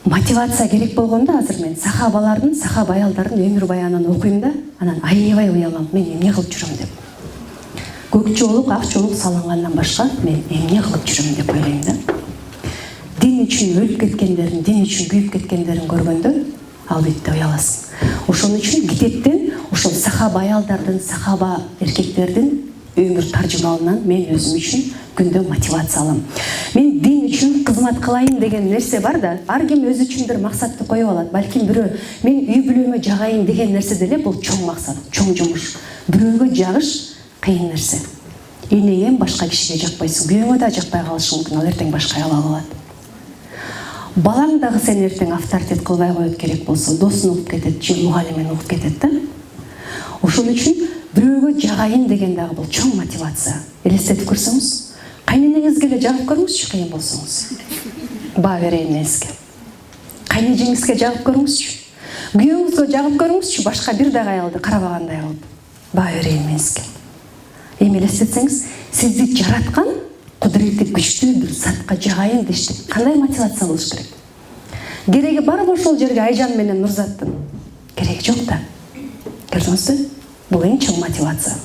мотивация керек болгондо азыр мен сахабалардын, сахаба аялдардын өмүр баянын окуйм да, анан аябай уялам, мен эмне кылып жүрөм деп. Көк жоолук, ак жоолук салынгандан башка мен эмне кылып жүрөм деп ойлойм да. Дин үчүн өлүп кеткендерин, дин үчүн күйүп кеткендерин көргөндө албетте уяласың. Ошон үчүн китептен ошол сахаба аялдардын, сахаба эркектердин өмүр таржымалынан мен өзүм үчүн күндө мотивация алам. Мен дин үчүн кызмат кылайын деген нерсе бар да, ар ким өзү үчүн бир максатты коюп алат. Балким бирөө мен үй бүлөмө жагайын деген нерсе деле бул чоң максат, чоң жумуш. Бирөөгө жагыш кыйын нерсе. Энеем башка кишиге жакпайсың, күйөөңө да жакпай калышы мүмкүн, ал эртең башка аял алып алат. Балаң дагы сен эртең авторитет кылбай коет керек болсо, досун угуп кетет, же мугалимин угуп кетет да. Ошон үчүн бирөөгө жагайын деген дагы бул чоң мотивация. Элестетип көрсөңүз, кайненеңизге эле жагып көрүңүзчү кыйын болсоңуз. Баа берейин энеңизге. Кайнежеңизге жагып көрүңүзчү. Күйөөңүзгө жагып көрүңүзчү, башка бир дагы аялды карабагандай кылып. Баа берейин энеңизге. Эми элестетсеңиз, сизди жараткан кудурети күчтүү бир затка жагайын дешти. Кандай мотивация болуш керек? Кереги барбы ошол жерге Айжан менен Нурзаттын? Кереги жок да. Көрдүңүзбү? Бул эң чоң мотивация.